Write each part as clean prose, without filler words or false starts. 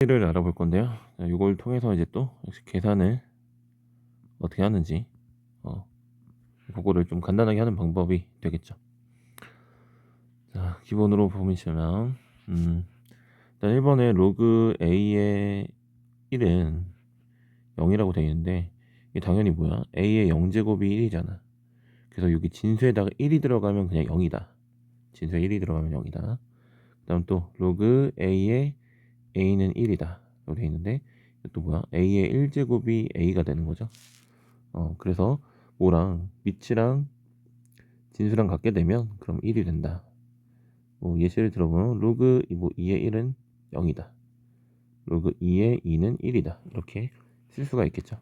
를 알아볼 건데요. 자, 이걸 통해서 이제 또 역시 계산을 어떻게 하는지 그거를 좀 간단하게 하는 방법이 되겠죠. 자, 기본으로 보시면 일단 1번에 로그 a의 1은 0이라고 되어 있는데 이게 당연히 뭐야? a의 0제곱이 1이잖아. 그래서 여기 진수에다가 1이 들어가면 그냥 0이다. 진수에 1이 들어가면 0이다. 그 다음 또 로그 a의 a는 1이다. 라고 되어 있는데 또 뭐야? a의 1제곱이 a가 되는 거죠. 그래서 뭐랑 밑이랑 진수랑 같게 되면 그럼 1이 된다. 뭐 예시를 들어보면 로그 2의 1은 0이다. 로그 2의 2는 1이다. 이렇게 쓸 수가 있겠죠.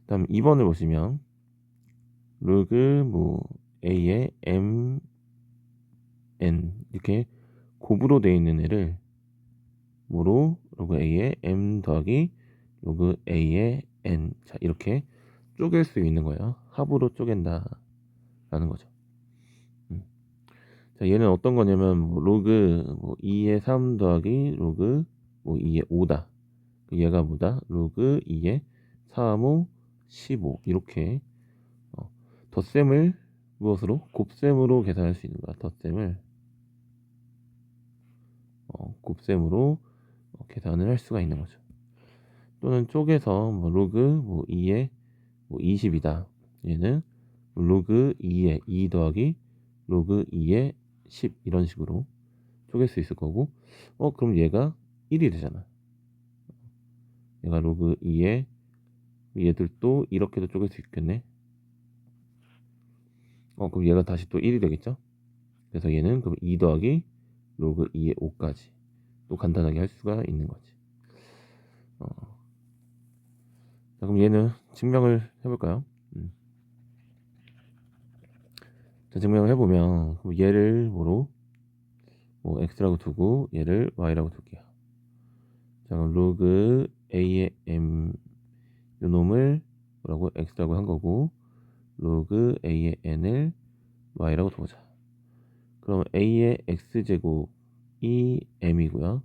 다음 2번을 보시면 로그 a의 m n 이렇게 곱으로 되어 있는 애를 뭐로 로그 a의 m 더하기 로그 a의 n 자 이렇게 쪼갤 수 있는 거예요. 합으로 쪼갠다 라는 거죠. 자, 얘는 어떤 거냐면 로그 2의 3 더하기 로그 2의 5다. 얘가 뭐다? 로그 2의 3, 5, 15 이렇게 덧셈을 무엇으로? 곱셈으로 계산할 수 있는 거야. 덧셈을 곱셈으로 계산을 할 수가 있는 거죠. 또는 쪼개서 로그 2의 20이다. 얘는 로그 2의 2 더하기 로그 2의 10 이런 식으로 쪼갤 수 있을 거고 그럼 얘가 1이 되잖아. 얘가 로그 2에 얘들도 이렇게도 쪼갤 수 있겠네. 그럼 얘가 다시 또 1이 되겠죠. 그래서 얘는 그럼 2 더하기 로그 2의 5까지 또 간단하게 할 수가 있는 거지. 자, 그럼 얘는 증명을 해볼까요? 자, 증명을 해보면 그럼 얘를 뭐로 x라고 두고 얘를 y라고 둘게요. 자, 그럼 로그 a의 m 요 놈을 뭐라고 x라고 한 거고 로그 a의 n을 y라고 두자. 그럼 a의 x제곱이 m이고요.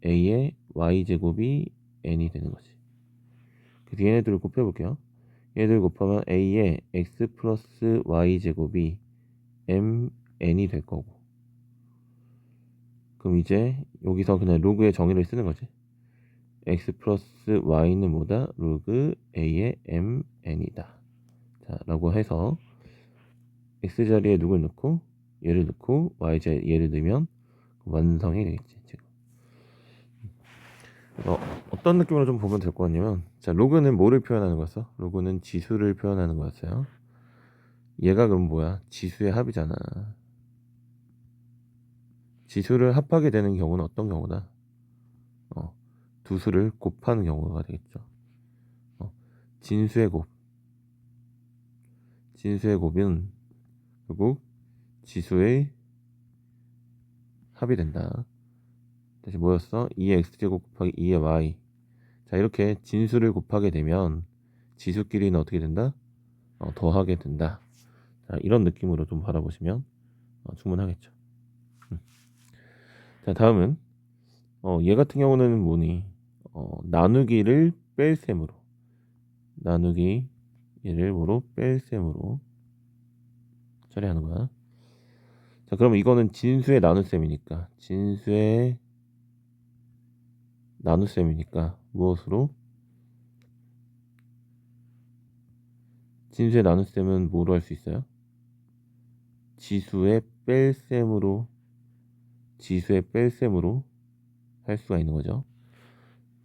a의 y제곱이 n이 되는 거지. 그래서 얘네들을 곱해볼게요. 얘네들 곱하면 a의 x 플러스 y제곱이 mn이 될 거고 그럼 이제 여기서 그냥 로그의 정의를 쓰는 거지. x 플러스 y는 뭐다? 로그 a의 mn이다. 자, 라고 해서 x 자리에 누굴 넣고 얘를 넣고 y 자리에 얘를 넣으면 완성이 되겠지. 지금. 어떤 느낌으로 좀 보면 될 것 같냐면 자, 로그는 뭐를 표현하는 거였어? 로그는 지수를 표현하는 거였어요. 얘가 그럼 뭐야? 지수의 합이잖아. 지수를 합하게 되는 경우는 어떤 경우다? 두 수를 곱하는 경우가 되겠죠. 진수의 곱. 진수의 곱은 결국 지수의 합이 된다. 다시 뭐였어? 2의 x제곱 곱하기 2의 y. 자, 이렇게 진수를 곱하게 되면 지수끼리는 어떻게 된다? 더하게 된다. 자, 이런 느낌으로 좀 바라보시면 충분하겠죠. 자, 다음은 얘 같은 경우는 뭐니? 나누기를 뺄셈으로 나누기 얘를 뭐로 뺄셈으로 처리하는 거야. 자, 그러면 이거는 진수의 나눗셈이니까 진수의 나눗셈이니까 무엇으로? 진수의 나눗셈은 뭐로 할 수 있어요? 지수의 뺄셈으로 할 수가 있는 거죠.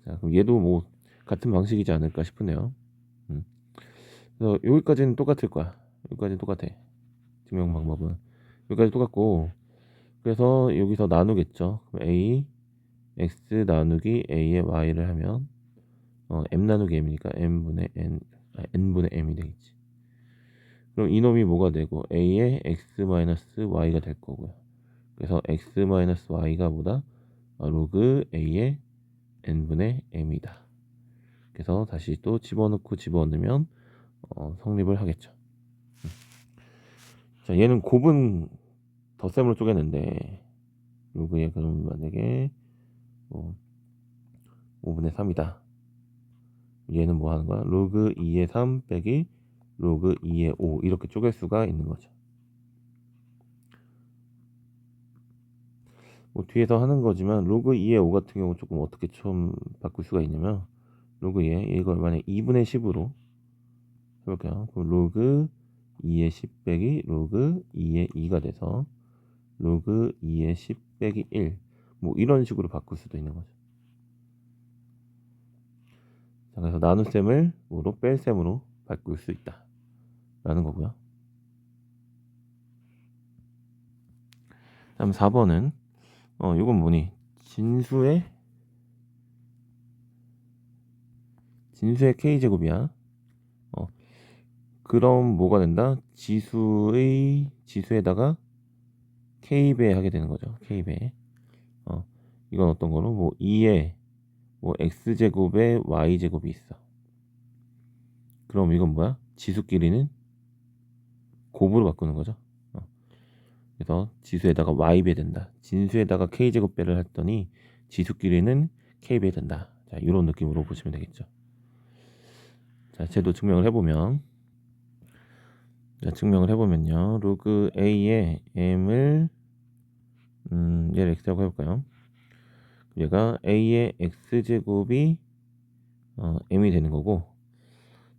자, 그럼 얘도 뭐 같은 방식이지 않을까 싶으네요. 그래서 여기까지는 똑같을 거야. 여기까지는 똑같아. 증명 방법은 여기까지 똑같고 그래서 여기서 나누겠죠. 그럼 a x 나누기 a의 y를 하면 m 나누기 m이니까 m분의 n n분의 m이 되겠지. 그럼 이놈이 뭐가 되고 a의 x 마이너스 y가 될 거고요. 그래서 x 마이너스 y가 뭐다? 로그 a의 n분의 m이다. 그래서 다시 또 집어넣고 집어넣으면 성립을 하겠죠. 자, 얘는 곱은 덧셈으로 쪼개는데 로그에 그럼 만약에 5분의 3이다. 얘는 뭐 하는 거야? 로그 2의 3 빼기 로그 2의 5 이렇게 쪼갤 수가 있는 거죠. 뭐 뒤에서 하는 거지만 로그 2의 5 같은 경우 조금 어떻게 좀 바꿀 수가 있냐면 로그 2의 이걸 만약에 2분의 10으로 해볼게요. 그럼 로그 2의 10 빼기 로그 2의 2가 돼서 로그 2의 10 빼기 1 뭐 이런 식으로 바꿀 수도 있는 거죠. 자, 그래서 나눗셈을 뭐로 뺄셈으로 바꿀 수 있다 라는 거고요. 다음 4번은 이건 뭐니? 진수의 k제곱이야. 그럼 뭐가 된다? 지수에다가 k배 하게 되는 거죠. k배. 이건 어떤 거로? 뭐 2에 뭐 x제곱에 y제곱이 있어. 그럼 이건 뭐야? 지수끼리는 곱으로 바꾸는 거죠. 그래서 지수에다가 y배 된다. 진수에다가 k제곱배를 했더니 지수끼리는 k배 된다. 자, 이런 느낌으로 보시면 되겠죠. 자, 쟤도 증명을 해보면 요 로그 a의 m을 얘를 x라고 해볼까요? 얘가 a의 x제곱이 m이 되는 거고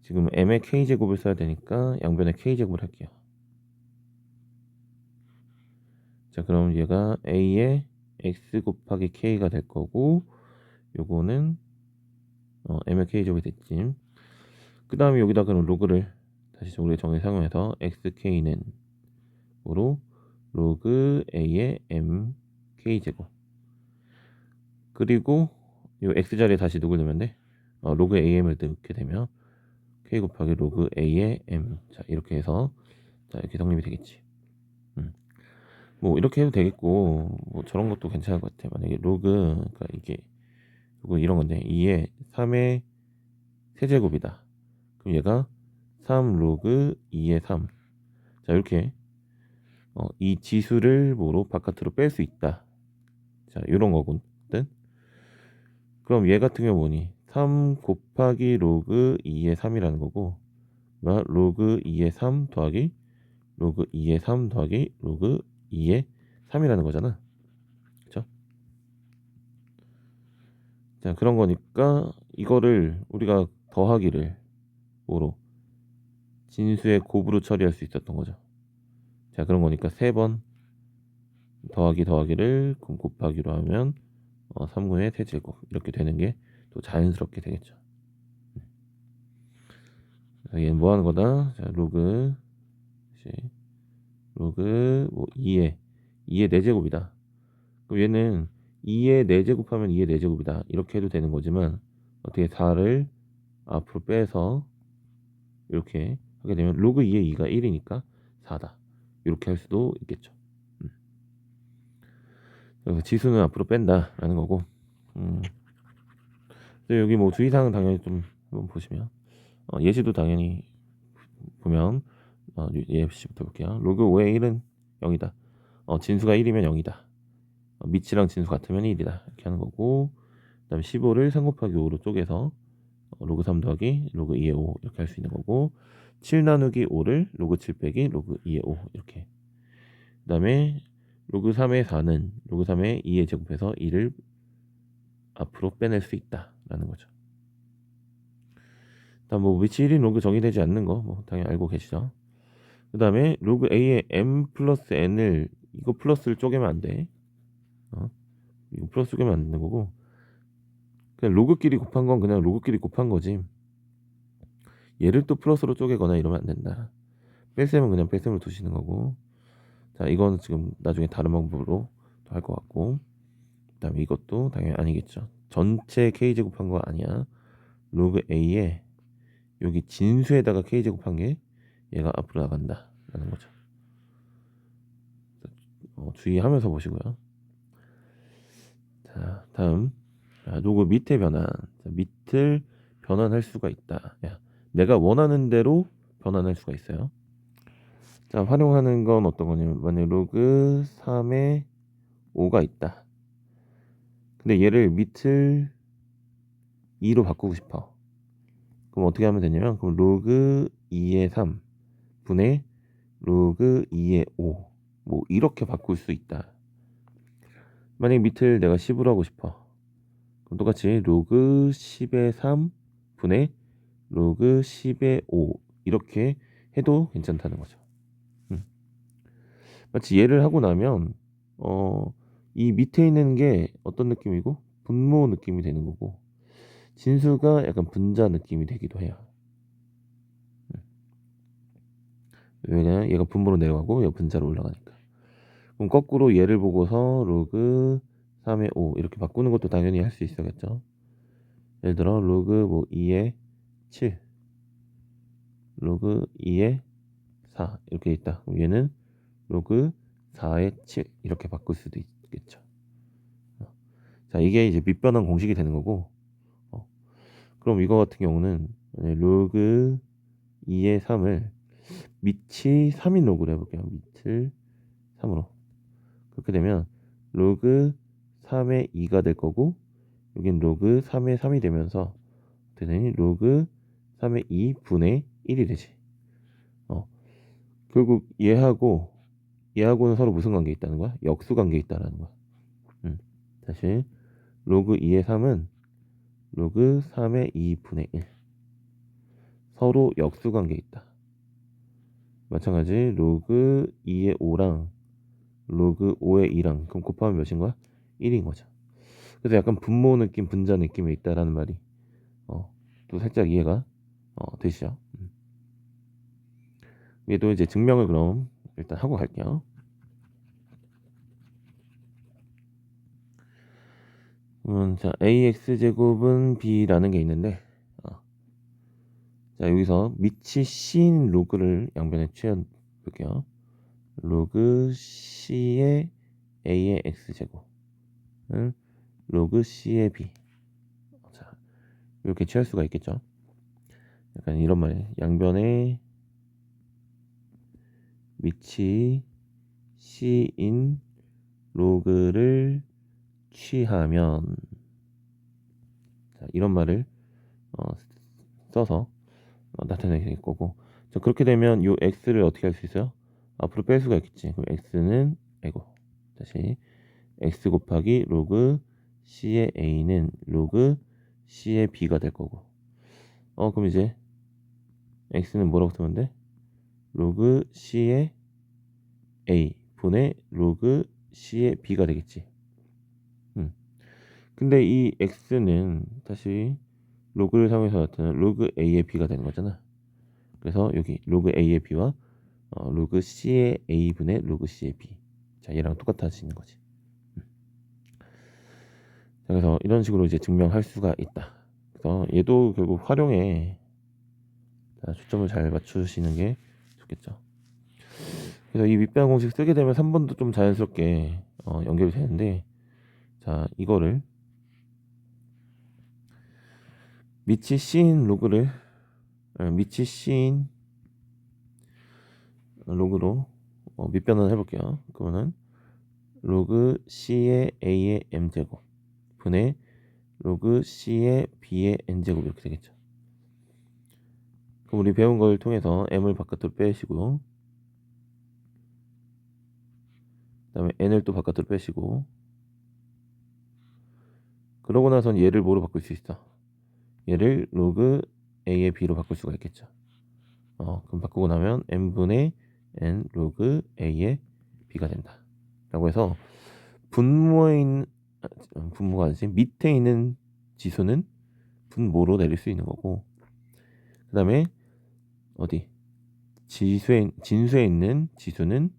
지금 m의 k제곱을 써야 되니까 양변에 k제곱을 할게요. 자, 그럼 얘가 a의 x 곱하기 k가 될 거고 요거는 m의 k제곱이 됐지. 그 다음에 여기다 그럼 로그를 다시 우리 정의 사용해서 xk는 으로 로그 a의 m k제곱 그리고 요 x 자리에 다시 누굴 넣으면 돼? 로그 am을 넣게 되면 k 곱하기 로그 a의 m. 자, 이렇게 해서 자, 이렇게 성립이 되겠지. 뭐 이렇게 해도 되겠고 뭐 저런 것도 괜찮을 것 같아. 만약에 로그 그러니까 이게 요거 이런 건데 2의 3의 세제곱이다. 그럼 얘가 3 로그 2의 3. 자, 이렇게 이 지수를 뭐로 바깥으로 뺄 수 있다. 자, 이런 거거든. 그럼 얘 같은 경우 뭐니? 3 곱하기 로그 2의 3이라는 거고 로그 2의 3 더하기 로그 2의 3 더하기 로그 2의 3이라는 거잖아. 그쵸? 자, 그런 거니까 이거를 우리가 더하기를 뭐로? 진수의 곱으로 처리할 수 있었던 거죠. 자, 그런 거니까 3번 더하기를 곱하기로 하면 3분의 세제곱 이렇게 되는 게 또 자연스럽게 되겠죠. 얘는 뭐 하는 거다? 자, 로그 뭐 2의 4제곱이다. 그럼 얘는 2의 4제곱 하면 2의 4제곱이다. 이렇게 해도 되는 거지만 어떻게 4를 앞으로 빼서 이렇게 하게 되면 로그 2의 2가 1이니까 4다. 이렇게 할 수도 있겠죠. 그래서 지수는 앞으로 뺀다라는 거고. 여기 뭐 주의사항은 당연히 좀 한번 보시면 예시도 당연히 보면 예시부터 볼게요. 로그 5의 1은 0이다. 진수가 1이면 0이다. 밑이랑 진수 같으면 1이다. 이렇게 하는 거고 그 다음에 15를 3 곱하기 5로 쪼개서 로그 3 더하기 로그 2의 5 이렇게 할 수 있는 거고 7 나누기 5를 로그 7 빼기 로그 2의 5 이렇게 그 다음에 로그 3의 4는 로그 3의 2의 제곱해서 2를 앞으로 빼낼 수 있다 라는 거죠. 다음 뭐 위치 1인 로그 정의되지 않는 거 뭐 당연히 알고 계시죠. 그 다음에 로그 a의 m 플러스 n을 이거 플러스를 쪼개면 안 돼. 이거 플러스 쪼개면 안 되는 거고 그냥 로그끼리 곱한 건 그냥 로그끼리 곱한 거지. 얘를 또 플러스로 쪼개거나 이러면 안 된다. 뺄셈은 그냥 뺄셈으로 두시는 거고. 자, 이거는 지금 나중에 다른 방법으로 할 것 같고. 그 다음에 이것도 당연히 아니겠죠. 전체 k제곱한 거 아니야. 로그 a에 여기 진수에다가 k제곱한 게 얘가 앞으로 나간다 라는 거죠. 주의하면서 보시고요. 자, 다음 로그 밑에 변환. 자, 밑을 변환할 수가 있다. 야, 내가 원하는 대로 변환할 수가 있어요. 자, 활용하는 건 어떤 거냐면 만약 로그 3에 5가 있다. 근데 얘를 밑을 2로 바꾸고 싶어. 그럼 어떻게 하면 되냐면, 그럼 로그 2의 3 분의 로그 2의 5, 뭐 이렇게 바꿀 수 있다. 만약에 밑을 내가 10으로 하고 싶어. 그럼 똑같이 로그 10의 3 분의 로그 10의 5 이렇게 해도 괜찮다는 거죠. 마치 얘를 하고 나면 이 밑에 있는 게 어떤 느낌이고 분모 느낌이 되는 거고, 진수가 약간 분자 느낌이 되기도 해요. 왜냐면 얘가 분모로 내려가고 얘가 분자로 올라가니까. 그럼 거꾸로 얘를 보고서 로그 3의 5 이렇게 바꾸는 것도 당연히 할 수 있어야겠죠. 예를 들어 로그 뭐 2의 7, 로그 2의 4 이렇게 있다. 그럼 얘는 로그 4의 7 이렇게 바꿀 수도 있겠죠. 자, 이게 이제 밑변환 공식이 되는 거고, 그럼 이거 같은 경우는 로그 2의 3을 밑이 3인 로그로 해볼게요. 밑을 3으로. 그렇게 되면 로그 3의 2가 될 거고, 여긴 로그 3의 3이 되면서 되니 로그 3의 2 분의 1이 되지. 결국 얘하고는 서로 무슨 관계 있다는 거야? 역수 관계 있다라는 거야. 다시 로그 2의 3은 로그 3의 2 분의 1, 서로 역수 관계 있다. 마찬가지 로그 2의 5랑 로그 5의 2랑 그럼 곱하면 몇인 거야? 1인 거죠. 그래서 약간 분모 느낌, 분자 느낌이 있다라는 말이 또 살짝 이해가 되시죠? 얘도 이제 증명을 그럼 일단 하고 갈게요. 자, ax제곱은 b라는 게 있는데, 자, 여기서 밑이 c인 로그를 양변에 취해볼게요. 로그 c의 a의 x제곱은 로그 c의 b. 자, 이렇게 취할 수가 있겠죠. 약간 이런 말이에요. 양변에 밑이 c인 로그를 취하면, 자, 이런 말을 써서 나타내게 될 거고, 자, 그렇게 되면 이 x를 어떻게 할 수 있어요? 앞으로 뺄 수가 있겠지. 그럼 x는 다시 x 곱하기 로그 c의 a는 로그 c의 b가 될 거고, 그럼 이제 x는 뭐라고 쓰면 돼? 로그 c의 a 분의 로그 c의 b가 되겠지. 근데 이 x는 다시 로그를 사용해서 나타나는 로그 a의 b가 되는 거잖아. 그래서 여기 로그 a의 b와 로그 c의 a 분의 로그 c의 b, 자, 얘랑 똑같아지는 거지. 자, 그래서 이런 식으로 이제 증명할 수가 있다. 그래서 얘도 결국 활용에 초점을 잘 맞추시는 게 좋겠죠. 그래서 이 밑변 공식 쓰게 되면 3번도 좀 자연스럽게 연결이 되는데, 자, 이거를 밑이 C인 로그를 밑이 C인 로그로 밑변환을 해볼게요. 그러면은 로그 C의 A의 M제곱 분의 로그 C의 B의 N제곱 이렇게 되겠죠. 그럼 우리 배운 걸 통해서 M을 바깥으로 빼시고, 그 다음에 N을 또 바깥으로 빼시고, 그러고 나선 얘를 뭐로 바꿀 수 있어? 얘를 로그 A의 B로 바꿀 수가 있겠죠. 그럼 바꾸고 나면 N분의 N 로그 A의 B가 된다 라고 해서, 분모에 있는 분모가 아니지, 밑에 있는 지수는 분모로 내릴 수 있는 거고, 그 다음에 어디 진수에 있는 지수는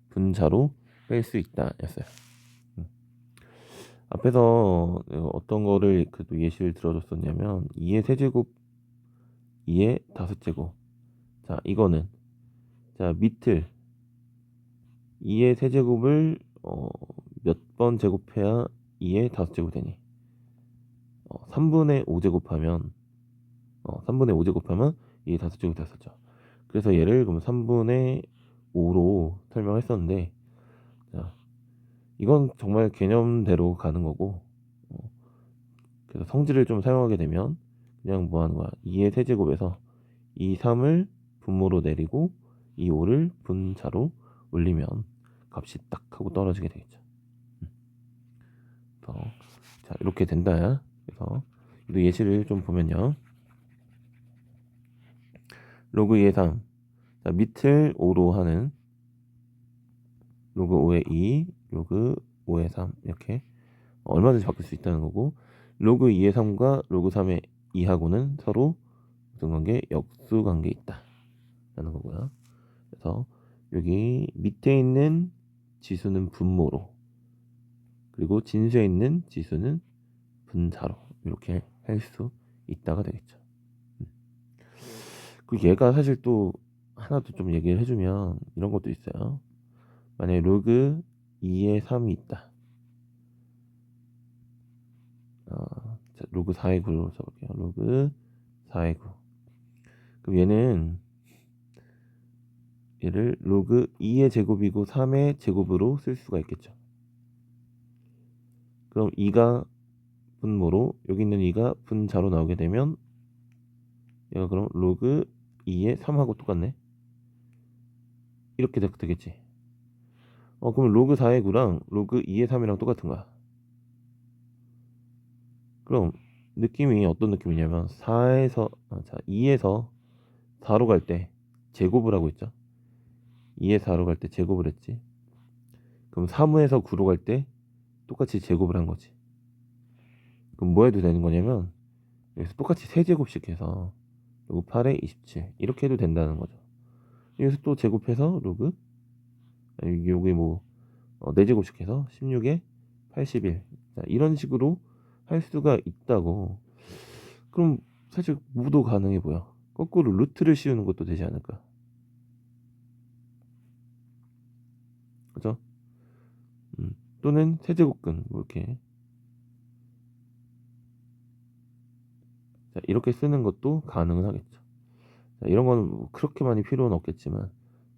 분자로 뺄 수 있다 였어요. 앞에서 어떤 거를 그래도 예시를 들어줬었냐면 2의 세제곱 2의 다섯제곱. 자, 이거는 자 밑을 2의 세제곱을 몇 번 제곱해야 2의 다섯제곱 되니? 3분의 5 제곱하면 3분의 5 제곱하면 2의 다섯제곱 됐었죠. 그래서 얘를 그럼 3분의 5로 설명했었는데, 자, 이건 정말 개념대로 가는 거고, 그래서 성질을 좀 사용하게 되면 그냥 뭐 하는 거야? 2의 세제곱에서 이 3을 분모로 내리고 이 5를 분자로 올리면 값이 딱 하고 떨어지게 되겠죠. 그래서 자, 이렇게 된다. 그래서 이 예시를 좀 보면요. 로그 2의 3. 자, 밑을 5로 하는 로그 5의 2, 로그 5의 3 이렇게 얼마든지 바꿀 수 있다는 거고, 로그 2의 3과 로그 3의 2하고는 서로 무슨 관계? 역수 관계 있다 라는 거고요. 그래서 여기 밑에 있는 지수는 분모로, 그리고 진수에 있는 지수는 분자로 이렇게 할 수 있다가 되겠죠. 그 얘가 사실 또 하나 더 좀 얘기를 해주면 이런 것도 있어요. 만약에 로그 2의 3이 있다. 자, 로그 4의 9로 써볼게요. 로그 4의 9. 그럼 얘를 로그 2의 제곱이고 3의 제곱으로 쓸 수가 있겠죠. 그럼 2가 분모로, 여기 있는 2가 분자로 나오게 되면 얘가 그럼 로그 2의 3하고 똑같네. 이렇게 되겠지. 그럼 로그 4의 9랑 로그 2의 3이랑 똑같은 거야. 그럼 느낌이 어떤 느낌이냐면 2에서 4로 갈 때 제곱을 하고 있죠. 2에 4로 갈 때 제곱을 했지. 그럼 3에서 9로 갈 때 똑같이 제곱을 한 거지. 그럼 뭐 해도 되는 거냐면 여기서 똑같이 세제곱씩 해서 로그 8에 27 이렇게 해도 된다는 거죠. 여기서 또 제곱해서 로그 여기 뭐 4제곱씩 해서 16에 81 자, 이런 식으로 할 수가 있다고. 그럼 사실 무도 가능해 보여. 거꾸로 루트를 씌우는 것도 되지 않을까. 그죠? 또는 세제곱근 뭐 이렇게, 자, 이렇게 쓰는 것도 가능은 하겠죠. 자, 이런 거는 뭐 그렇게 많이 필요는 없겠지만,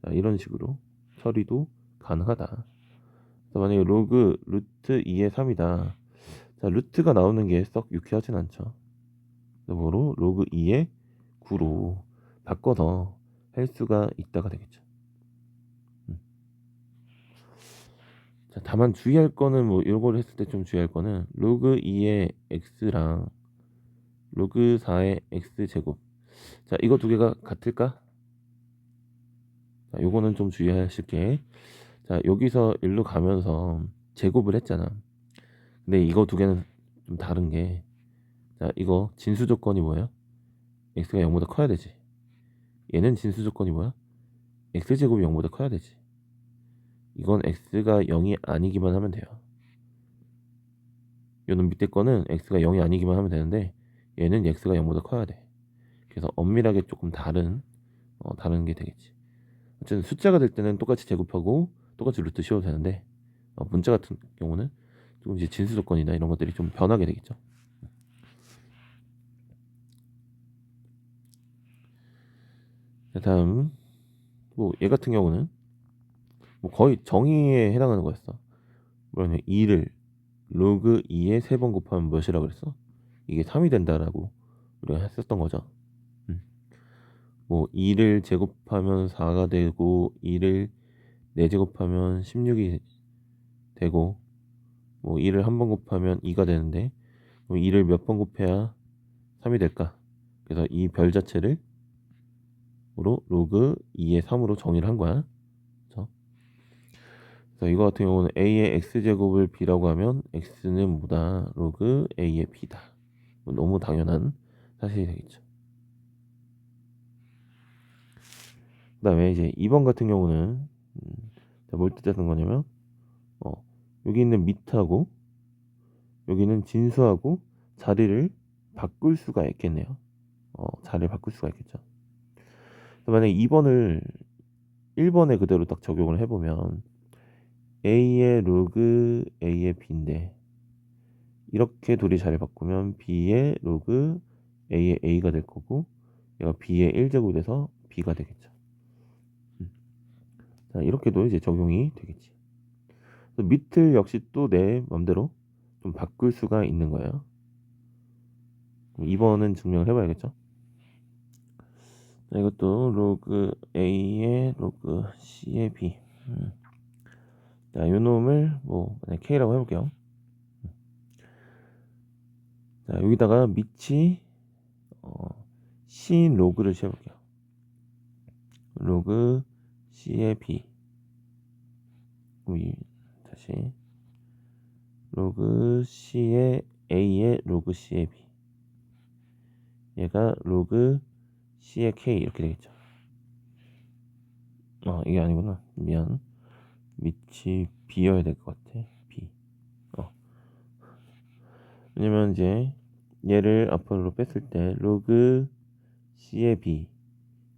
자, 이런 식으로 처리도 가능하다. 자, 만약에 로그 루트 2의 3이다. 자, 루트가 나오는 게 썩 유쾌하진 않죠. 뭐로 로그 2의 9로 바꿔서 할 수가 있다가 되겠죠. 자, 다만 주의할 거는 뭐 이런 걸 했을 때 좀 주의할 거는 로그 2의 x랑 로그 4의 x 제곱. 자, 이거 두 개가 같을까? 자, 요거는 좀 주의하실 게, 자, 여기서 일로 가면서 제곱을 했잖아. 근데 이거 두 개는 좀 다른 게, 자, 이거 진수 조건이 뭐예요? x가 0보다 커야 되지. 얘는 진수 조건이 뭐야? x제곱이 0보다 커야 되지. 이건 x가 0이 아니기만 하면 돼요. 요는 밑에 거는 x가 0이 아니기만 하면 되는데 얘는 x가 0보다 커야 돼. 그래서 엄밀하게 조금 다른 게 되겠지. 어쨌든 숫자가 될 때는 똑같이 제곱하고 똑같이 루트 씌워도 되는데, 문자 같은 경우는 조금 이제 진수 조건이나 이런 것들이 좀 변하게 되겠죠. 자, 다음 뭐 얘 같은 경우는 뭐 거의 정의에 해당하는 거였어. 뭐냐면 2를 로그 2에 3번 곱하면 몇이라고 그랬어? 이게 3이 된다라고 우리가 했었던 거죠. 뭐 2를 제곱하면 4가 되고 2를 4제곱하면 16이 되고, 뭐 2를 한 번 곱하면 2가 되는데 뭐 2를 몇 번 곱해야 3이 될까? 그래서 이 별 자체를 로그 2의 3으로 정의를 한 거야. 그렇죠? 그래서 이거 같은 경우는 a의 x제곱을 b라고 하면 x는 뭐다? 로그 a의 b다. 뭐 너무 당연한 사실이 되겠죠. 그 다음에 이제 2번 같은 경우는 뭘 뜻하는 거냐면 여기 있는 밑하고 여기는 진수하고 자리를 바꿀 수가 있겠네요. 자리를 바꿀 수가 있겠죠. 만약에 2번을 1번에 그대로 딱 적용을 해보면 a의 로그 a의 b인데, 이렇게 둘이 자리 바꾸면 b의 로그 a의 a가 될 거고 얘가 b의 1제곱이 돼서 b가 되겠죠. 자, 이렇게도 이제 적용이 되겠지. 밑을 역시 또 내 맘대로 좀 바꿀 수가 있는 거예요. 2번은 증명을 해봐야겠죠. 자, 이것도 로그 A의 로그 C의 B. 자, 요 놈을 뭐 K라고 해볼게요. 자, 여기다가 밑이 C 로그를 씌워볼게요. 로그 C의 B. 다시 로그 C의 A의 로그 C의 B. 얘가 로그 C의 K 이렇게 되겠죠. 이게 아니구나. 미안. 밑이 B여야 될 것 같아. B. 왜냐면 이제 얘를 앞으로 뺐을 때 로그 C의 B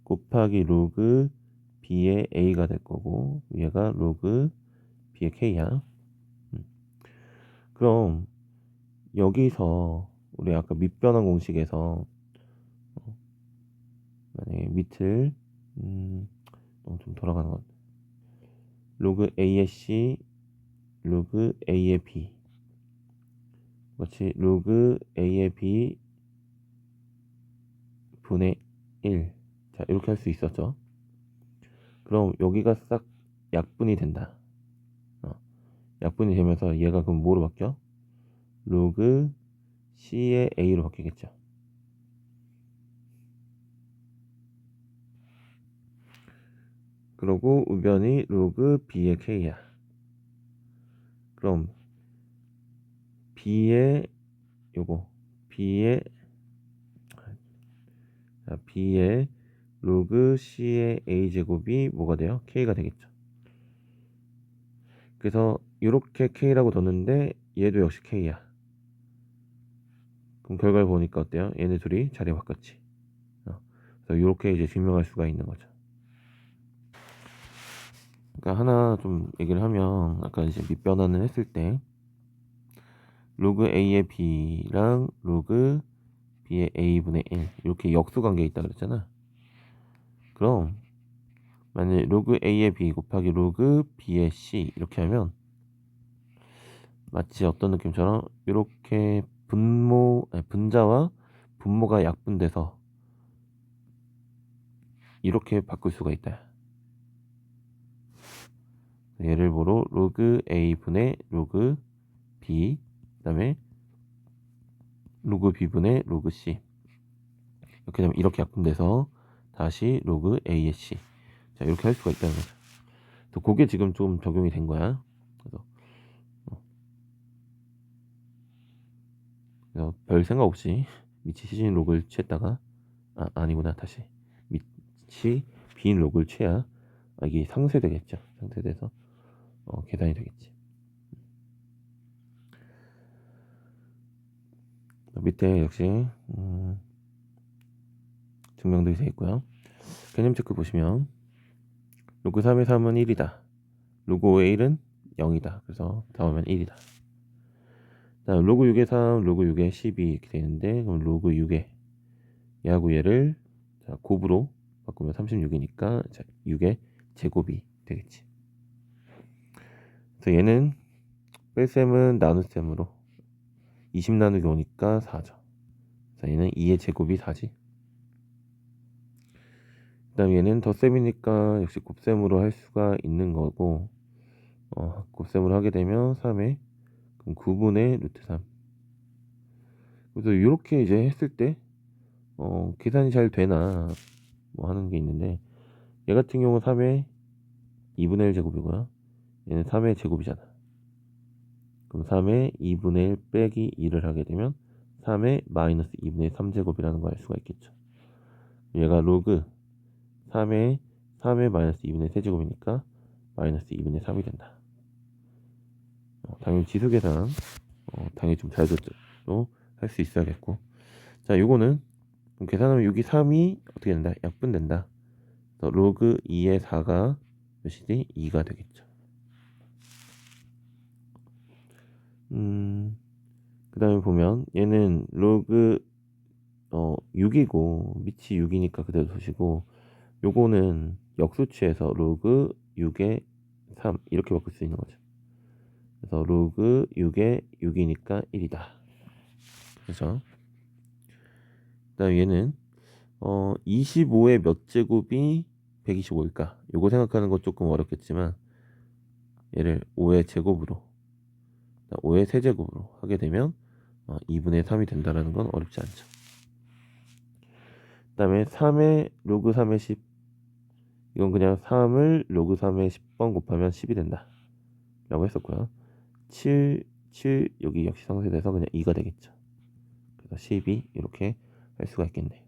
곱하기 로그 B의 A가 될 거고, 얘가 로그 B의 K야. 그럼 여기서 우리 아까 밑변환 공식에서 만약에 밑을 너무 좀 돌아가는 것 같아. 로그 A의 C 로그 A의 B 마치 로그 A의 B 분의 1. 자, 이렇게 할 수 있었죠. 그럼 여기가 싹 약분이 된다. 약분이 되면서 얘가 그럼 뭐로 바뀌어? 로그 C의 A로 바뀌겠죠. 그러고 우변이 로그 B의 K야. 그럼 B의 요거 B의 로그 C의 A제곱이 뭐가 돼요? K가 되겠죠. 그래서 이렇게 K라고 뒀는데 얘도 역시 K야. 그럼 결과를 보니까 어때요? 얘네 둘이 자리 바꿨지. 그래서 이렇게 이제 증명할 수가 있는 거죠. 그러니까 하나 좀 얘기를 하면 아까 이제 밑변환을 했을 때 로그 A의 B랑 로그 B의 A분의 1 이렇게 역수관계에 있다 그랬잖아. 그럼 만약에 로그 A의 B 곱하기 로그 B의 C 이렇게 하면 마치 어떤 느낌처럼 이렇게 분자와 분모가 약분돼서 이렇게 바꿀 수가 있다. 예를 보러 로그 A분의 로그 B 그 다음에 로그 B분의 로그 C 이렇게 되면 이렇게 약분돼서 다시 로그 A의 C 자 이렇게 할 수가 있다는 거죠. 또 그게 지금 좀 적용이 된 거야. 그래서 별 생각 없이 밑이 C인 로그를 취했다가 아니구나 다시 밑이 B인 로그를 취해야 이게 상쇄되겠죠. 상쇄돼서 계산이 되겠지. 밑에 역시 증명들이 되어 있고요. 개념 체크 보시면 로그 3의 3은 1이다. 로그 5의 1은 0이다. 그래서 다음은 1이다. 다음 로그 6의 3, 로그 6의 12 이렇게 되는데 그럼 로그 6의 얘하고 얘를 곱으로 바꾸면 36이니까 6의 제곱이 되겠지. 그래서 얘는 뺄셈은 나눗셈으로 20 나누기 5니까 4죠. 그래서 얘는 2의 제곱이 4지. 그 다음 얘는 덧셈이니까 역시 곱셈으로 할 수가 있는 거고 곱셈으로 하게 되면 3에 그럼 9분의 루트 3. 그래서 이렇게 이제 했을 때 계산이 잘 되나 뭐 하는 게 있는데 얘 같은 경우는 3의 2분의 1 제곱이고요. 얘는 3의 제곱이잖아. 그럼 3의 2분의 1 빼기 2를 하게 되면 3의 마이너스 2분의 3 제곱이라는 걸 알 수가 있겠죠. 얘가 로그 3의 마이너스 2분의 3 제곱이니까 마이너스 2분의 3이 된다. 당연히 지수 계산 당연히 좀 잘 줬죠. 할 수 있어야겠고. 자, 요거는 계산하면 여기 3이 어떻게 된다? 약분된다. 로그 2의 4가 몇이지? 2가 되겠죠. 그 다음에 보면 얘는 로그 6이고 밑이 6이니까 그대로 두시고 요거는 역수치에서 로그 6의 3 이렇게 바꿀 수 있는 거죠. 그래서 로그 6의 6이니까 1이다. 그래서 그다음 얘는 25의 몇 제곱이 125일까? 요거 생각하는 거 조금 어렵겠지만 얘를 5의 제곱으로 5의 세제곱으로 하게 되면 2분의 3이 된다라는 건 어렵지 않죠. 그 다음에 3의 로그 3의 10, 이건 그냥 3을 로그 3의 10번 곱하면 10이 된다 라고 했었고요. 7 여기 역시 상쇄돼서 그냥 2가 되겠죠. 그래서 12 이렇게 할 수가 있겠네.